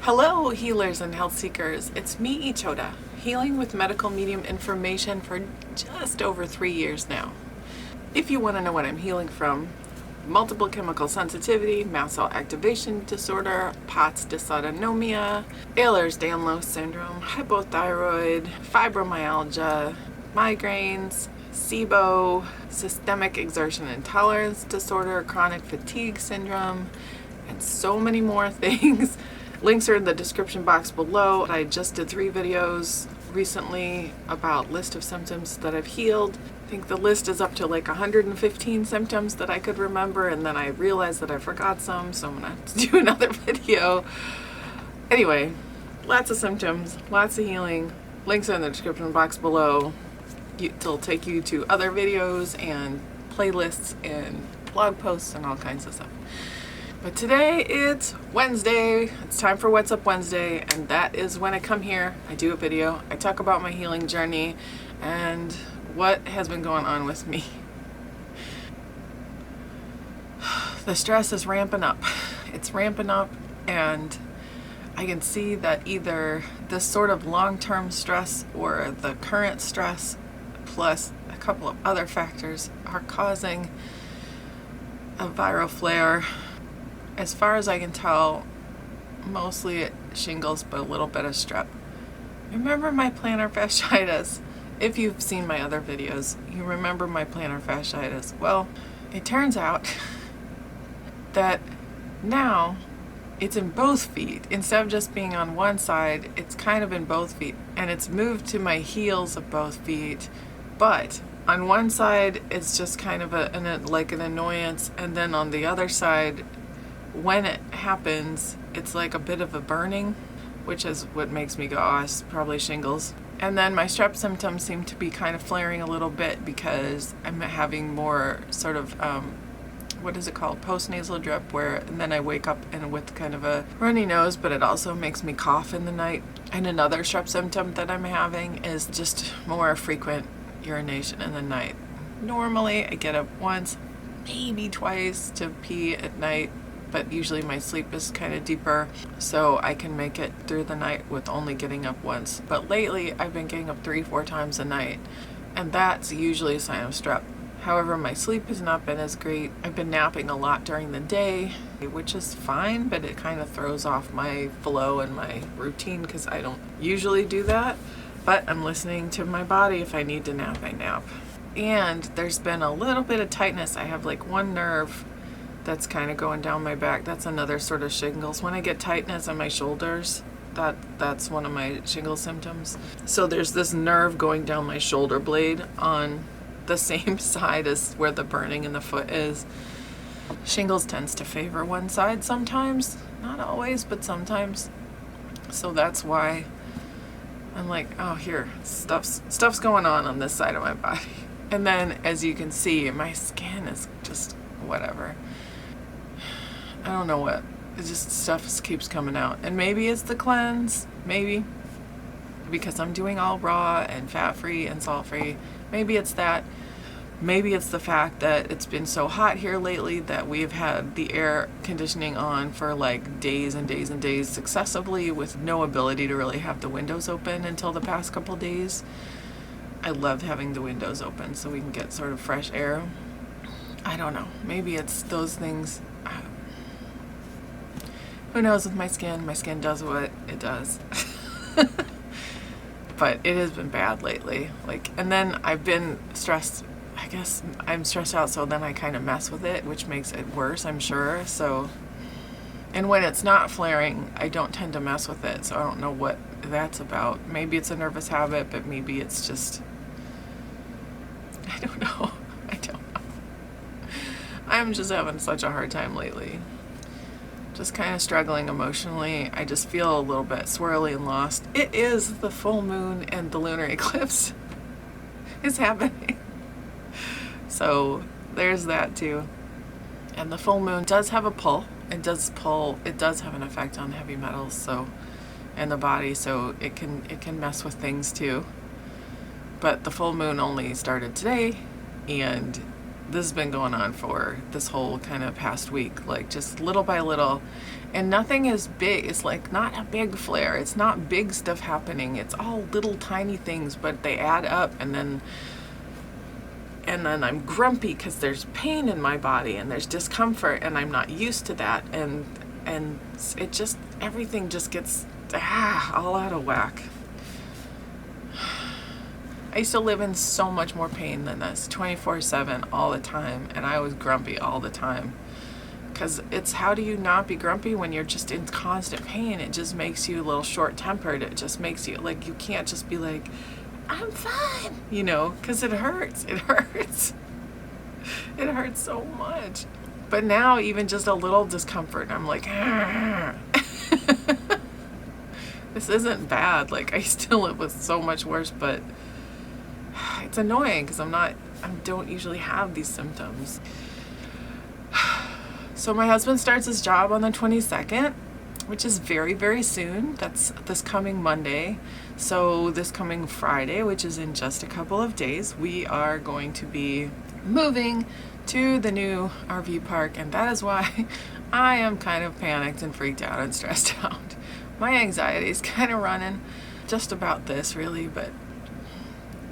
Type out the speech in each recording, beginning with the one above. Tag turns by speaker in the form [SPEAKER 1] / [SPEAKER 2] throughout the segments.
[SPEAKER 1] Hello, healers and health seekers. It's me, Ichoda, healing with medical medium information for just over 3 years now. If you want to know what I'm healing from, multiple chemical sensitivity, mast cell activation disorder, POTS dysautonomia, Ehlers-Danlos syndrome, hypothyroid, fibromyalgia, migraines, SIBO, systemic exertion intolerance disorder, chronic fatigue syndrome, and so many more things. Links are in the description box below. I just did 3 videos recently about list of symptoms that I've healed. I think the list is up to like 115 symptoms that I could remember, and then I realized that I forgot some, so I'm gonna have to do another video. Anyway, lots of symptoms, lots of healing. Links are in the description box below. It'll take you to other videos and playlists and blog posts and all kinds of stuff. But today it's Wednesday. It's time for What's Up Wednesday, and that is when I come here, I do a video, I talk about my healing journey and what has been going on with me. The stress is ramping up. It's ramping up, and I can see that either this sort of long-term stress or the current stress plus a couple of other factors are causing a viral flare. As far as I can tell, mostly shingles, but a little bit of strep. Remember my plantar fasciitis? If you've seen my other videos, you remember my plantar fasciitis. Well, it turns out that now it's in both feet. Instead of just being on one side, it's kind of in both feet. And it's moved to my heels of both feet. But on one side, it's just kind of like an annoyance. And then on the other side, when it happens, it's like a bit of a burning, which is what makes me go, oh, it's probably shingles. And then my strep symptoms seem to be kind of flaring a little bit because I'm having more sort of, what is it called? Postnasal drip, and then I wake up and with kind of a runny nose, but it also makes me cough in the night. And another strep symptom that I'm having is just more frequent urination in the night. Normally I get up once, maybe twice to pee at night, but usually my sleep is kind of deeper, so I can make it through the night with only getting up once. But lately, I've been getting up 3-4 times a night, and that's usually a sign of strep. However, my sleep has not been as great. I've been napping a lot during the day, which is fine, but it kind of throws off my flow and my routine because I don't usually do that. But I'm listening to my body. If I need to nap, I nap. And there's been a little bit of tightness. I have like one nerve that's kind of going down my back. That's another sort of shingles. When I get tightness on my shoulders, that's one of my shingles symptoms. So there's this nerve going down my shoulder blade on the same side as where the burning in the foot is. Shingles tends to favor one side sometimes, not always, but sometimes. So that's why I'm like, oh, here, stuff's going on this side of my body. And then, as you can see, my skin is just whatever. I don't know what. It just stuff keeps coming out. And maybe it's the cleanse. Maybe. Because I'm doing all raw and fat-free and salt-free. Maybe it's that. Maybe it's the fact that it's been so hot here lately that we've had the air conditioning on for like days and days and days successively with no ability to really have the windows open until the past couple days. I love having the windows open so we can get sort of fresh air. I don't know. Maybe it's those things. Who knows with my skin? My skin does what it does. But it has been bad lately. And then I've been stressed. I guess I'm stressed out, so then I kind of mess with it, which makes it worse, I'm sure. And when it's not flaring, I don't tend to mess with it, so I don't know what that's about. Maybe it's a nervous habit, but maybe it's just, I don't know. I'm just having such a hard time lately. Just kind of struggling emotionally. I just feel a little bit swirly and lost. It is the full moon and the lunar eclipse is happening. So there's that too. And the full moon does have a pull. It does have an effect on heavy metals, and the body, so it can mess with things too. But the full moon only started today, and this has been going on for this whole kind of past week, like just little by little, and nothing is big. It's like not a big flare. It's not big stuff happening. It's all little tiny things, but they add up, and then I'm grumpy because there's pain in my body and there's discomfort, and I'm not used to that, and it just, everything just gets all out of whack. I used to live in so much more pain than this, 24/7 all the time, and I was grumpy all the time. Because it's, how do you not be grumpy when you're just in constant pain? It just makes you a little short-tempered. It just makes you, like, you can't just be like, I'm fine, you know, because it hurts. It hurts. It hurts so much. But now, even just a little discomfort, I'm like, this isn't bad. Like, I used to live with so much worse, but it's annoying because I don't usually have these symptoms. So my husband starts his job on the 22nd, which is very, very soon. That's this coming Monday. So this coming Friday, which is in just a couple of days, we are going to be moving to the new RV park, and that is why I am kind of panicked and freaked out and stressed out. My anxiety is kind of running just about this, really, but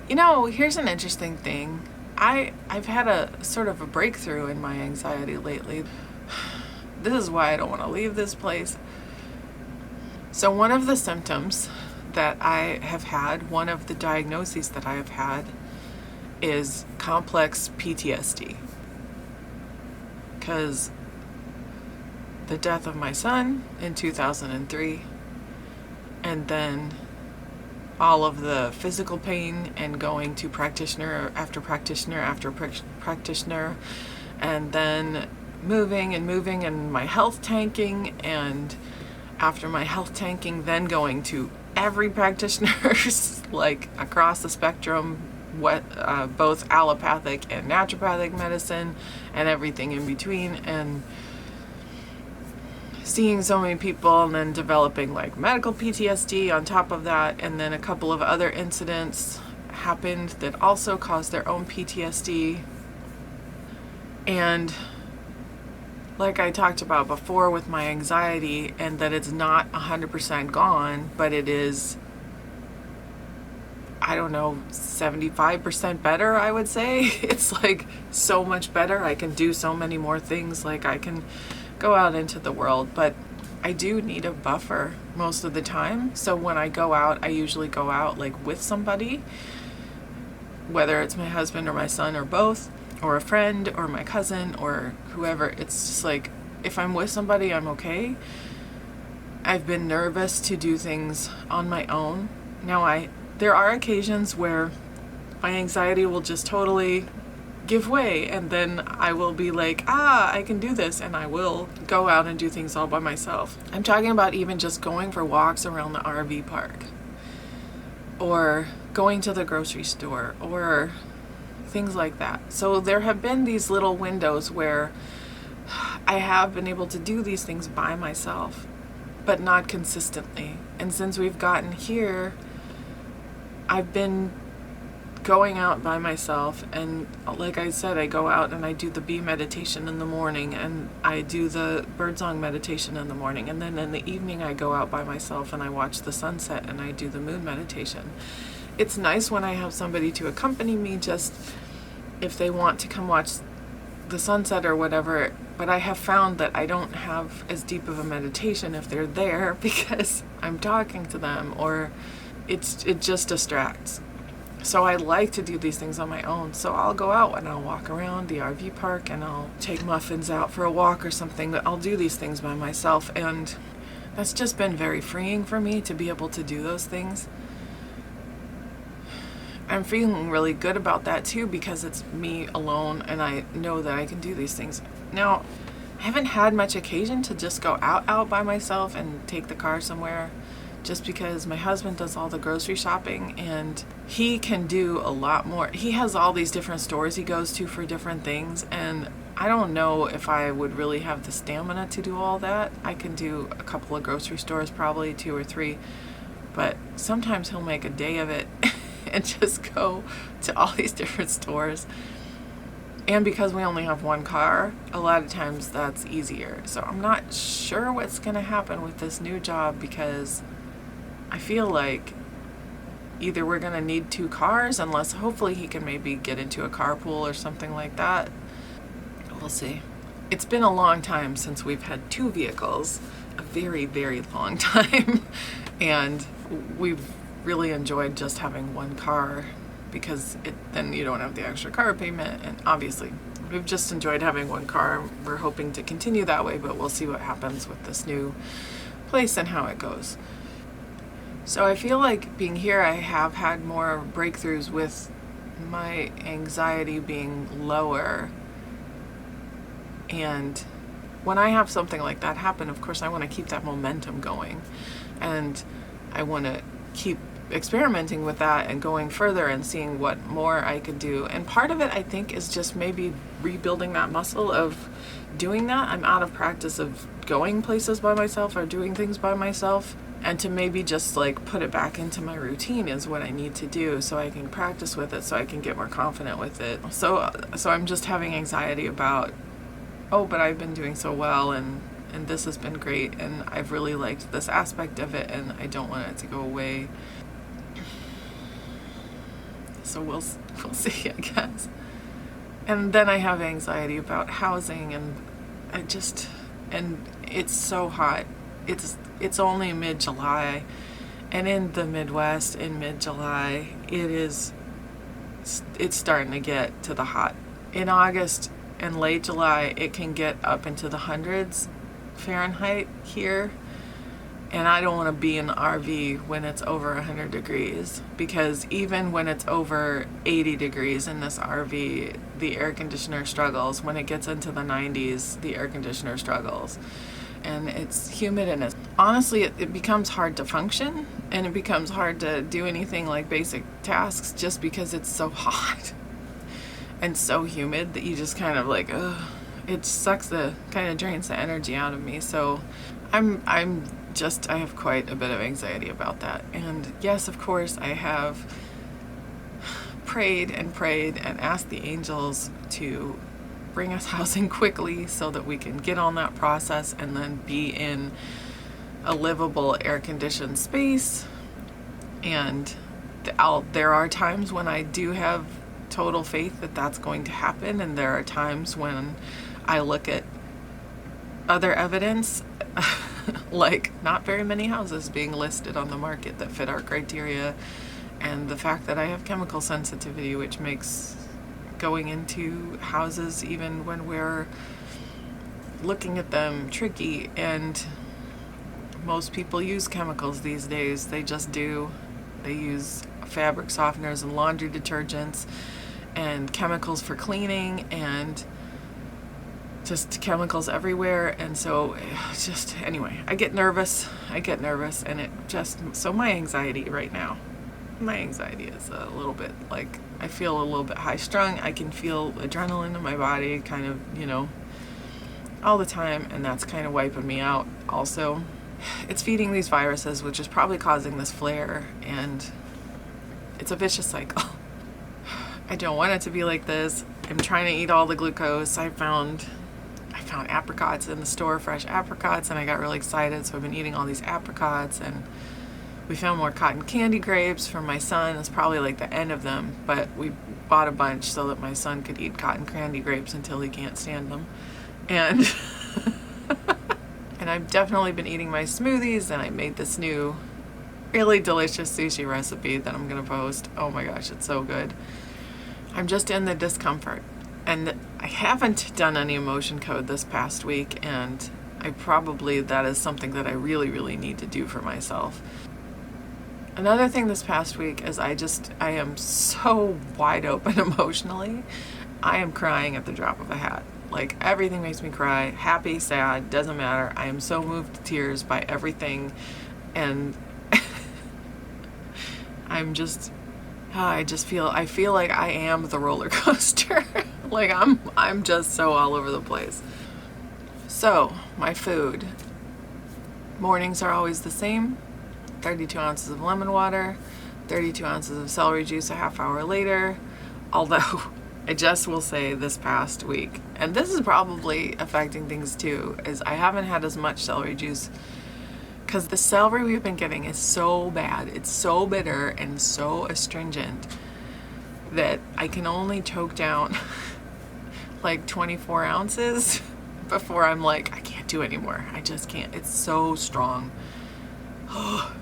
[SPEAKER 1] you know, here's an interesting thing. I've had a sort of a breakthrough in my anxiety lately. This is why I don't want to leave this place. So one of the symptoms that I have had, one of the diagnoses that I have had, is complex PTSD. Because the death of my son in 2003, and then all of the physical pain and going to practitioner after practitioner after practitioner, and then moving and my health tanking, and after my health tanking, then going to every practitioner's like across the spectrum, both allopathic and naturopathic medicine and everything in between, and seeing so many people, and then developing like medical PTSD on top of that, and then a couple of other incidents happened that also caused their own PTSD. And like I talked about before with my anxiety, and that it's not 100% gone, but it is, I don't know, 75% better, I would say. It's like so much better. I can do so many more things. Like I can go out into the world, but I do need a buffer most of the time. So when I go out, I usually go out like with somebody, whether it's my husband or my son or both, or a friend or my cousin or whoever. It's just like, if I'm with somebody, I'm okay. I've been nervous to do things on my own. Now there are occasions where my anxiety will just totally give way, and then I will be like, I can do this, and I will go out and do things all by myself. I'm talking about even just going for walks around the RV park, or going to the grocery store, or things like that. So there have been these little windows where I have been able to do these things by myself, but not consistently. And since we've gotten here, I've been going out by myself, and like I said, I go out and I do the bee meditation in the morning, and I do the birdsong meditation in the morning, and then in the evening I go out by myself and I watch the sunset and I do the moon meditation. It's nice when I have somebody to accompany me, just if they want to come watch the sunset or whatever, but I have found that I don't have as deep of a meditation if they're there, because I'm talking to them, or it just distracts. So I like to do these things on my own. So I'll go out and I'll walk around the RV park, and I'll take Muffins out for a walk or something. I'll do these things by myself, and that's just been very freeing for me to be able to do those things. I'm feeling really good about that too, because it's me alone and I know that I can do these things. Now, I haven't had much occasion to just go out by myself and take the car somewhere, just because my husband does all the grocery shopping and he can do a lot more. He has all these different stores he goes to for different things, and I don't know if I would really have the stamina to do all that. I can do a couple of grocery stores, probably 2 or 3, but sometimes he'll make a day of it and just go to all these different stores. And because we only have one car, a lot of times that's easier. So I'm not sure what's going to happen with this new job, because I feel like either we're going to need 2 cars, unless hopefully he can maybe get into a carpool or something like that. We'll see. It's been a long time since we've had 2 vehicles, a very, very long time. And we've really enjoyed just having one car, because then you don't have the extra car payment. And obviously we've just enjoyed having one car. We're hoping to continue that way, but we'll see what happens with this new place and how it goes. So I feel like being here, I have had more breakthroughs with my anxiety being lower. And when I have something like that happen, of course I want to keep that momentum going, and I want to keep experimenting with that and going further and seeing what more I could do. And part of it, I think, is just maybe rebuilding that muscle of doing that. I'm out of practice of going places by myself or doing things by myself, and to maybe just like put it back into my routine is what I need to do, so I can practice with it, so I can get more confident with it. So I'm just having anxiety about, oh, but I've been doing so well, and this has been great, and I've really liked this aspect of it, and I don't want it to go away. So we'll see, I guess. And then I have anxiety about housing, and it's so hot. It's only mid-July, and in the Midwest in mid-July, it's starting to get to the hot. In August and late July, it can get up into the hundreds Fahrenheit here. And I don't want to be in the RV when it's over 100 degrees, because even when it's over 80 degrees in this RV, the air conditioner struggles. When it gets into the 90s, the air conditioner struggles. And it's humid, and honestly, it becomes hard to function, and it becomes hard to do anything like basic tasks, just because it's so hot and so humid that you just kind of like, ugh. It sucks kind of drains the energy out of me. So I have quite a bit of anxiety about that. And yes, of course, I have prayed and asked the angels to bring us housing quickly, so that we can get on that process and then be in a livable air-conditioned space. And there are times when I do have total faith that that's going to happen, and there are times when I look at other evidence, like not very many houses being listed on the market that fit our criteria, and the fact that I have chemical sensitivity, which makes going into houses, even when we're looking at them, tricky. And most people use chemicals these days. They just do. They use fabric softeners and laundry detergents and chemicals for cleaning, and just chemicals everywhere. And so anyway, I get nervous, and so my anxiety right now, is a little bit like, I feel a little bit high strung. I can feel adrenaline in my body kind of, all the time, and that's kind of wiping me out. Also, it's feeding these viruses, which is probably causing this flare, and it's a vicious cycle. I don't want it to be like this. I'm trying to eat all the glucose. I found apricots in the store, fresh apricots, and I got really excited, so I've been eating all these apricots. And we found more cotton candy grapes for my son. It's probably like the end of them, but we bought a bunch so that my son could eat cotton candy grapes until he can't stand them. And and I've definitely been eating my smoothies, and I made this new really delicious sushi recipe that I'm gonna post. Oh my gosh, it's so good. I'm just in the discomfort, and I haven't done any emotion code this past week, and that is something that I really, really need to do for myself. Another thing this past week is I am so wide open emotionally. I am crying at the drop of a hat. Like, everything makes me cry. Happy, sad, doesn't matter. I am so moved to tears by everything, and I feel like I am the roller coaster. Like, I'm just so all over the place. So, my food. Mornings are always the same. 32 ounces of lemon water, 32 ounces of celery juice a half hour later. Although I just will say this past week, and this is probably affecting things too, is I haven't had as much celery juice because the celery we've been getting is so bad. It's so bitter and so astringent that I can only choke down like 24 ounces before I'm like, I can't do anymore. I just can't. It's so strong.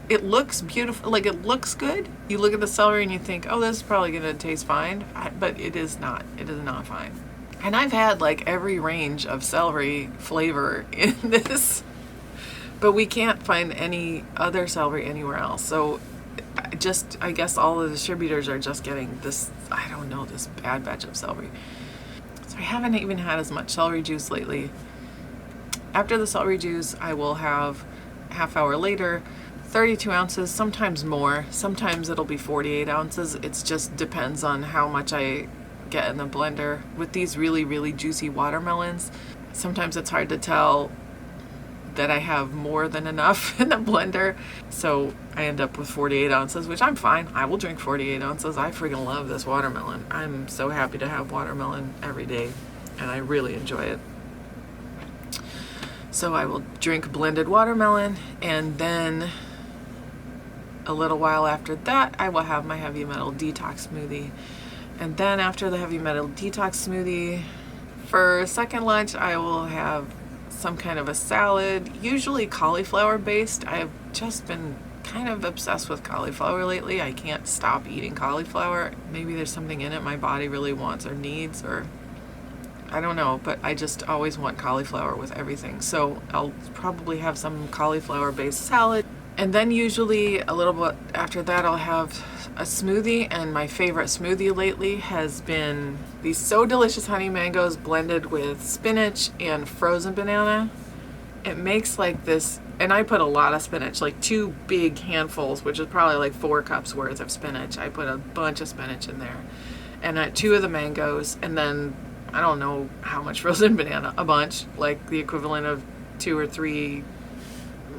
[SPEAKER 1] It looks beautiful, like it looks good. You look at the celery and you think, oh, this is probably gonna taste fine, but it is not. It is not fine. And I've had like every range of celery flavor in this, but we can't find any other celery anywhere else. So I guess all the distributors are just getting this, I don't know, this bad batch of celery. So I haven't even had as much celery juice lately. After the celery juice, I will have half hour later 32 ounces, sometimes more. Sometimes it'll be 48 ounces. It just depends on how much I get in the blender. With these really, really juicy watermelons, sometimes it's hard to tell that I have more than enough in the blender. So I end up with 48 ounces, which I'm fine. I will drink 48 ounces. I freaking love this watermelon. I'm so happy to have watermelon every day, and I really enjoy it. So I will drink blended watermelon, and then a little while after that, I will have my heavy metal detox smoothie. And then after the heavy metal detox smoothie, for second lunch, I will have some kind of a salad, usually cauliflower based. I've just been kind of obsessed with cauliflower lately. I can't stop eating cauliflower. Maybe there's something in it my body really wants or needs, or I don't know, but I just always want cauliflower with everything. So I'll probably have some cauliflower based salad. And then usually a little bit after that, I'll have a smoothie. And my favorite smoothie lately has been these So Delicious honey mangoes blended with spinach and frozen banana. It makes like this, and I put a lot of spinach, like 2 big handfuls, which is probably like 4 cups worth of spinach. I put a bunch of spinach in there, and 2 of the mangoes, and then I don't know how much frozen banana, a bunch, like the equivalent of 2 or 3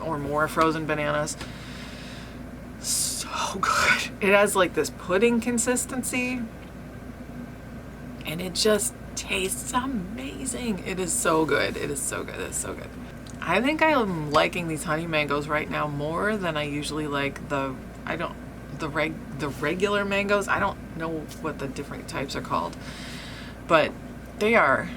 [SPEAKER 1] or more frozen bananas. So good. It has like this pudding consistency, and it just tastes amazing. It is so good. It is so good. It is so good. I think I am liking these honey mangoes right now more than I usually like the regular mangoes. I don't know what the different types are called, but they are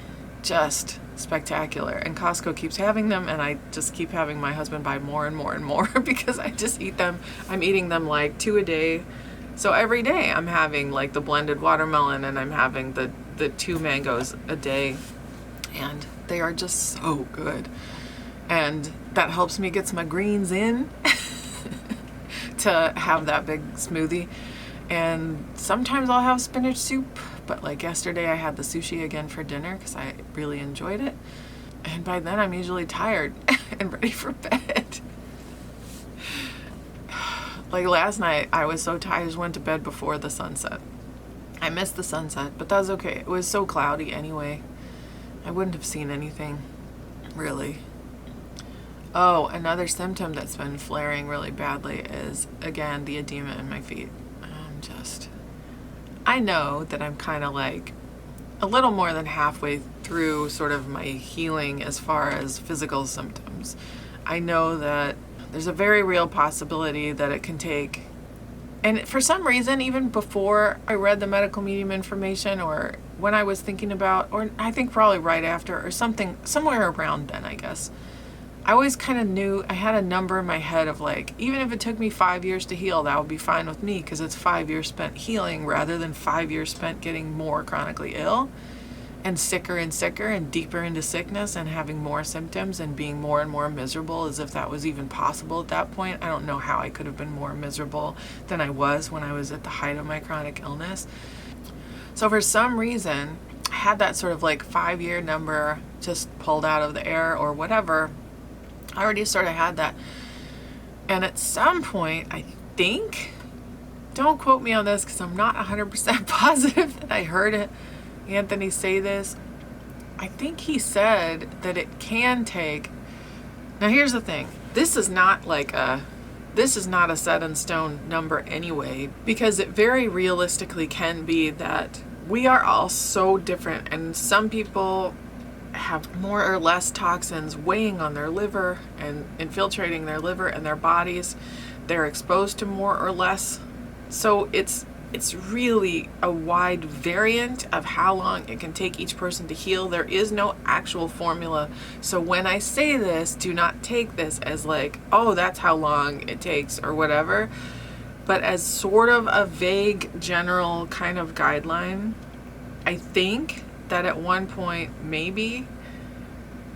[SPEAKER 1] just spectacular, and Costco keeps having them, and I just keep having my husband buy more and more and more because I just eat them. I'm eating them like 2 a day. So every day I'm having like the blended watermelon, and I'm having the 2 mangoes a day, and they are just so good. And that helps me get my greens in to have that big smoothie. And sometimes I'll have spinach soup, but like yesterday I had the sushi again for dinner because I really enjoyed it. And by then I'm usually tired and ready for bed. Like last night I was so tired, I just went to bed before the sunset. I missed the sunset, but that was okay. It was so cloudy anyway. I wouldn't have seen anything, really. Oh, another symptom that's been flaring really badly is, again, the edema in my feet. I know that I'm kind of like a little more than halfway through sort of my healing as far as physical symptoms. I know that there's a very real possibility that it can take, and for some reason, even before I read the medical medium information, or when I was thinking about, or I think probably right after, or something, somewhere around then, I guess, I always kind of knew, I had a number in my head of like, even if it took me 5 years to heal, that would be fine with me, because it's 5 years spent healing rather than 5 years spent getting more chronically ill and sicker and deeper into sickness and having more symptoms and being more and more miserable, as if that was even possible at that point. I don't know how I could have been more miserable than I was when I was at the height of my chronic illness. So for some reason, I had that sort of like 5-year number just pulled out of the air or whatever. I already sort of had that. And at some point, I think, don't quote me on this because I'm not 100% positive that I heard Anthony say this. I think he said that it can take, now here's the thing, this is not a set in stone number anyway, because it very realistically can be that we are all so different, and some people have more or less toxins weighing on their liver and infiltrating their liver and their bodies. They're exposed to more or less. So it's really a wide variant of how long it can take each person to heal. There is no actual formula. So when I say this, do not take this as like, oh, that's how long it takes or whatever, but as sort of a vague general kind of guideline. I think that at one point, maybe,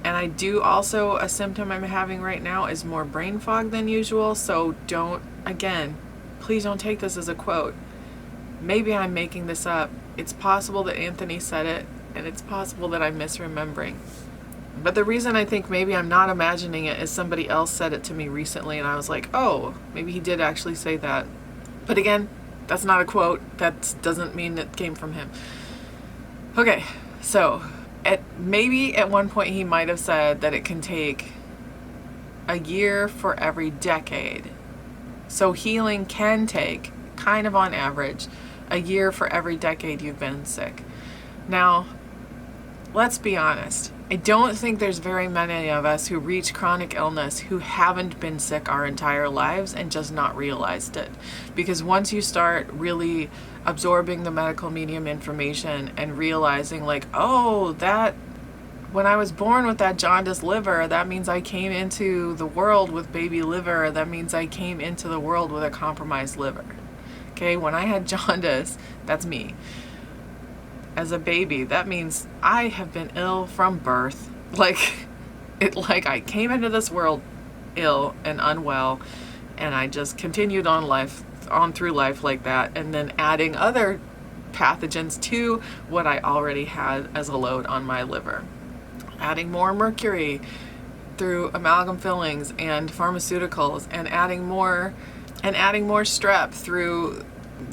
[SPEAKER 1] and I do also, a symptom I'm having right now is more brain fog than usual. So please don't take this as a quote. Maybe I'm making this up. It's possible that Anthony said it, and it's possible that I'm misremembering. But the reason I think maybe I'm not imagining it is somebody else said it to me recently, and I was like, oh, maybe he did actually say that. But again, that's not a quote. That doesn't mean it came from him. Okay, so maybe at one point he might have said that it can take a year for every decade. So healing can take, kind of on average, a year for every decade you've been sick. Now, let's be honest. I don't think there's very many of us who reach chronic illness who haven't been sick our entire lives and just not realized it. Because once you start really absorbing the medical medium information and realizing like, oh, that when I was born with that jaundiced liver, that means I came into the world with baby liver. That means I came into the world with a compromised liver. Okay, when I had jaundice, that's me. As a baby, that means I have been ill from birth. Like I came into this world ill and unwell, and I just continued on through life like that, and then adding other pathogens to what I already had as a load on my liver. Adding more mercury through amalgam fillings and pharmaceuticals, and adding more strep through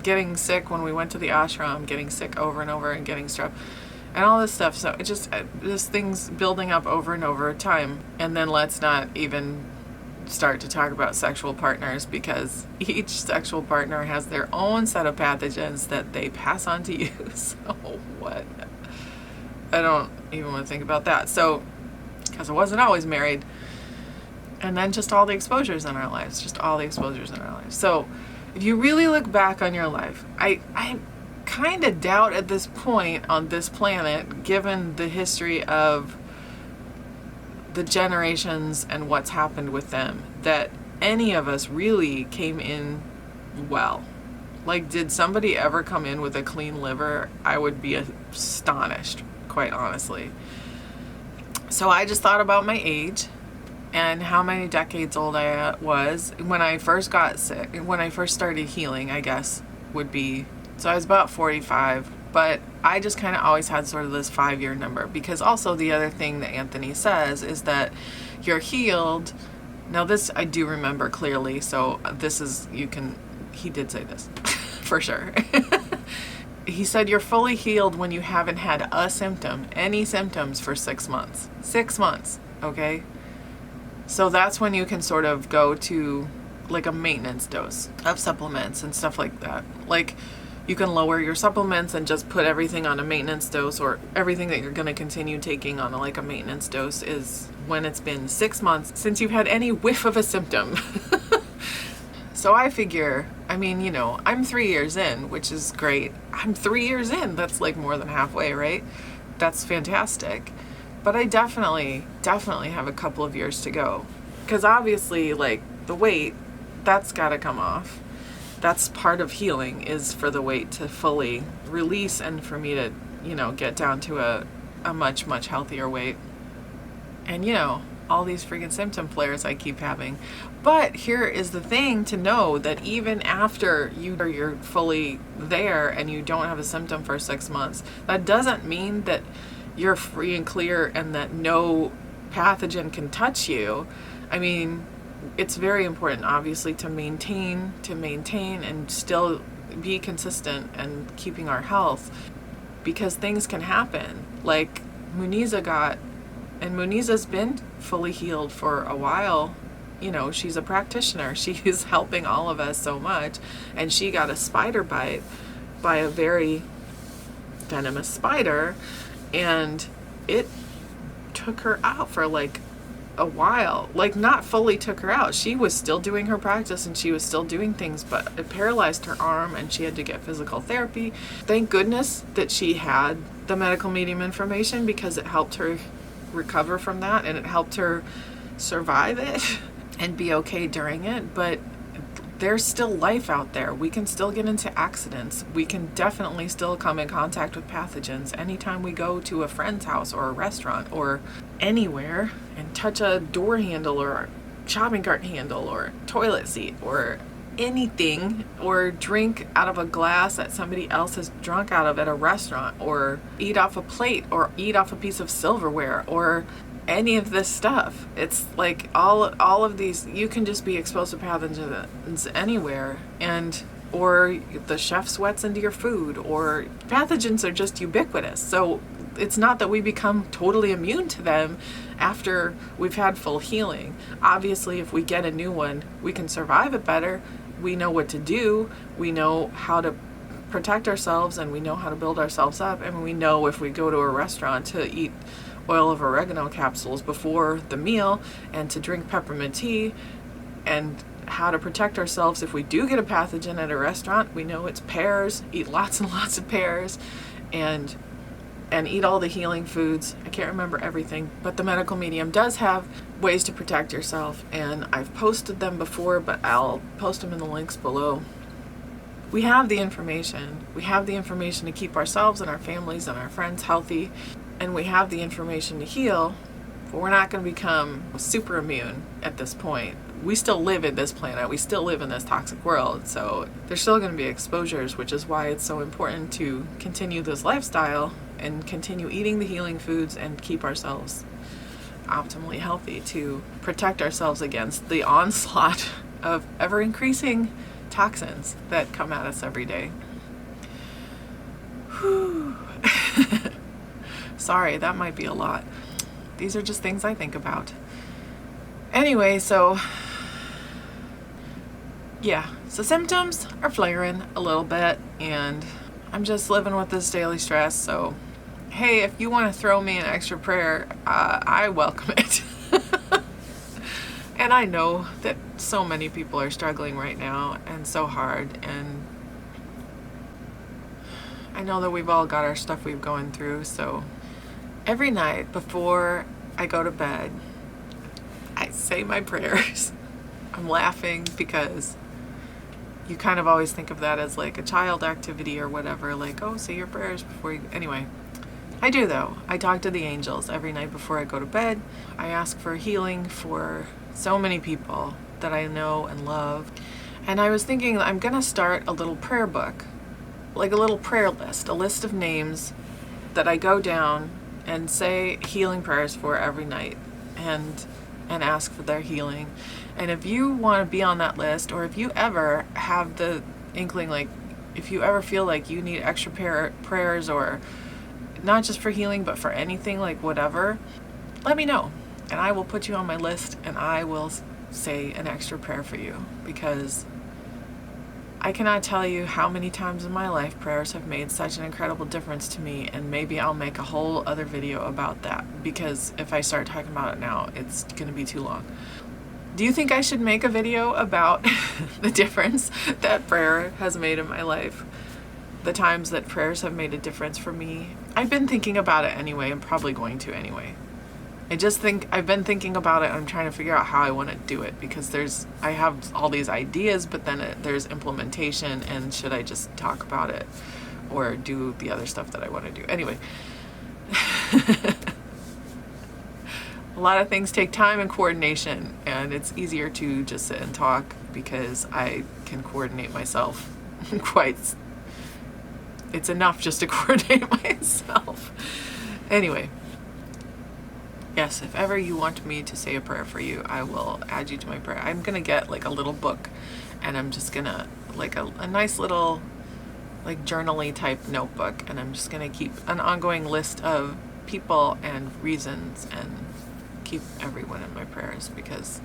[SPEAKER 1] getting sick when we went to the ashram, getting sick over and over and getting strep and all this stuff. So it just things building up over and over time. And then let's not even start to talk about sexual partners, because each sexual partner has their own set of pathogens that they pass on to you. So what? I don't even want to think about that. So, because I wasn't always married. And then just all the exposures in our lives, So if you really look back on your life, I kind of doubt at this point on this planet, given the history of the generations and what's happened with them, that any of us really came in well. Like, did somebody ever come in with a clean liver? I would be astonished, quite honestly. So I just thought about my age and how many decades old I was when I first got sick, when I first started healing, I guess would be. So I was about 45, but I just kind of always had sort of this 5-year number, because also the other thing that Anthony says is that you're healed. Now this I do remember clearly, so he did say this for sure. He said you're fully healed when you haven't had any symptoms for 6 months. 6 months, okay? So that's when you can sort of go to like a maintenance dose of supplements and stuff like that. Like, you can lower your supplements and just put everything on a maintenance dose, or everything that you're going to continue taking on a maintenance dose is when it's been 6 months since you've had any whiff of a symptom. So I figure, I'm 3 years in, which is great. I'm 3 years in. That's like more than halfway, right? That's fantastic. But I definitely have a couple of years to go. Because obviously, the weight, that's got to come off. That's part of healing, is for the weight to fully release and for me to, get down to a much, much healthier weight. And, all these freaking symptom flares I keep having. But here is the thing to know, that even after you're fully there and you don't have a symptom for 6 months, that doesn't mean that you're free and clear and that no pathogen can touch you. It's very important, obviously, to maintain and still be consistent and keeping our health, because things can happen. Like Muniza Muniza's been fully healed for a while. She's a practitioner. She's helping all of us so much. And she got a spider bite by a very venomous spider, and it took her out for like a while. Like, not fully took her out. She was still doing her practice and she was still doing things, but it paralyzed her arm and she had to get physical therapy. Thank goodness that she had the medical medium information, because it helped her recover from that and it helped her survive it and be okay during it. But there's still life out there. We can still get into accidents. We can definitely still come in contact with pathogens anytime we go to a friend's house or a restaurant or anywhere and touch a door handle or a shopping cart handle or toilet seat or anything, or drink out of a glass that somebody else has drunk out of at a restaurant, or eat off a plate, or eat off a piece of silverware, or any of this stuff. It's like all of these, you can just be exposed to pathogens anywhere, and or the chef sweats into your food, or pathogens are just ubiquitous. So it's not that we become totally immune to them after we've had full healing. Obviously, if we get a new one, we can survive it better. We know what to do. We know how to protect ourselves, and we know how to build ourselves up. And we know if we go to a restaurant to eat oil of oregano capsules before the meal and to drink peppermint tea, and how to protect ourselves if we do get a pathogen at a restaurant. We know it's pears. Eat lots and lots of pears, and eat all the healing foods. I can't remember everything, but the medical medium does have ways to protect yourself, and I've posted them before, but I'll post them in the links below. We have the information. We have the information to keep ourselves and our families and our friends healthy, and we have the information to heal, but we're not going to become super immune at this point. We still live in this planet. We still live in this toxic world, so there's still going to be exposures, which is why it's so important to continue this lifestyle and continue eating the healing foods and keep ourselves optimally healthy to protect ourselves against the onslaught of ever-increasing toxins that come at us every day. Whew. Sorry, that might be a lot. These are just things I think about. Anyway, so yeah, so symptoms are flaring a little bit, and I'm just living with this daily stress. So hey, if you want to throw me an extra prayer, I welcome it. And I know that so many people are struggling right now, and so hard, and I know that we've all got our stuff we've going through. So every night before I go to bed, I say my prayers. I'm laughing because you kind of always think of that as like a child activity or whatever, like, oh, say your prayers before you, anyway. I do though. I talk to the angels every night before I go to bed. I ask for healing for so many people that I know and love. And I was thinking I'm gonna start a little prayer book, like a little prayer list, a list of names that I go down and say healing prayers for every night, and ask for their healing. And if you want to be on that list, or if you ever have the inkling, like if you ever feel like you need extra prayers, or not just for healing, but for anything, like whatever, let me know. And I will put you on my list, and I will say an extra prayer for you, because I cannot tell you how many times in my life prayers have made such an incredible difference to me. And maybe I'll make a whole other video about that, because if I start talking about it now, it's going to be too long. Do you think I should make a video about the difference that prayer has made in my life? The times that prayers have made a difference for me? I've been thinking about it anyway. I'm probably going to anyway. I've been thinking about it. I'm trying to figure out how I want to do it, because I have all these ideas, but then there's implementation, and should I just talk about it or do the other stuff that I want to do? Anyway, a lot of things take time and coordination, and it's easier to just sit and talk because I can coordinate myself it's enough just to coordinate myself. Anyway. Yes, if ever you want me to say a prayer for you, I will add you to my prayer. I'm going to get like a little book, and I'm just going to, like a nice little like journaly type notebook, and I'm just going to keep an ongoing list of people and reasons, and keep everyone in my prayers, because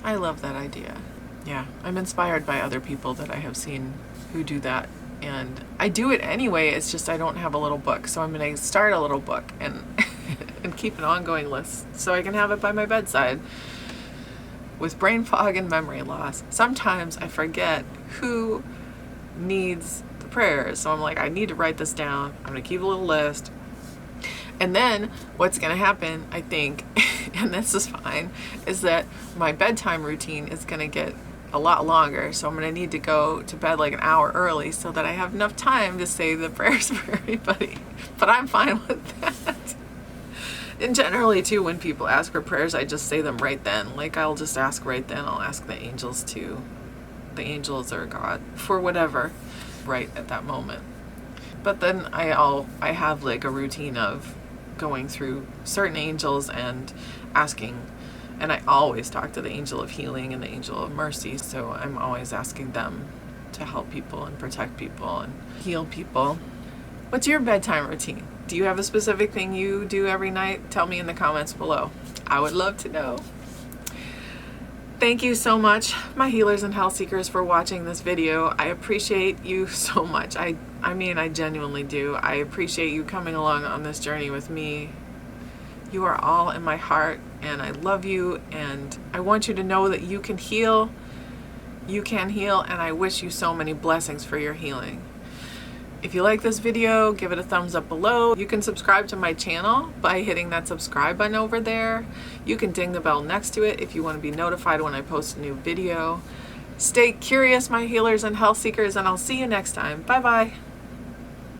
[SPEAKER 1] I love that idea. Yeah, I'm inspired by other people that I have seen who do that And I do it anyway, it's just I don't have a little book. So I'm going to start a little book and and keep an ongoing list so I can have it by my bedside. With brain fog and memory loss, sometimes I forget who needs the prayers. So I'm like, I need to write this down. I'm going to keep a little list. And then what's going to happen, I think, and this is fine, is that my bedtime routine is going to get a lot longer. So I'm going to need to go to bed like an hour early so that I have enough time to say the prayers for everybody. But I'm fine with that. And generally too, when people ask for prayers, I just say them right then. Like I'll just ask right then. I'll ask the angels or God for whatever right at that moment. But then I have like a routine of going through certain angels and asking, and I always talk to the angel of healing and the angel of mercy. So I'm always asking them to help people and protect people and heal people. What's your bedtime routine? Do you have a specific thing you do every night? Tell me in the comments below. I would love to know. Thank you so much, my healers and health seekers, for watching this video. I appreciate you so much. I mean, I genuinely do. I appreciate you coming along on this journey with me. You are all in my heart, and I love you, and I want you to know that you can heal. You can heal, and I wish you so many blessings for your healing. If you like this video, give it a thumbs up below. You can subscribe to my channel by hitting that subscribe button over there. You can ding the bell next to it if you want to be notified when I post a new video. Stay curious, my healers and health seekers, and I'll see you next time. Bye bye.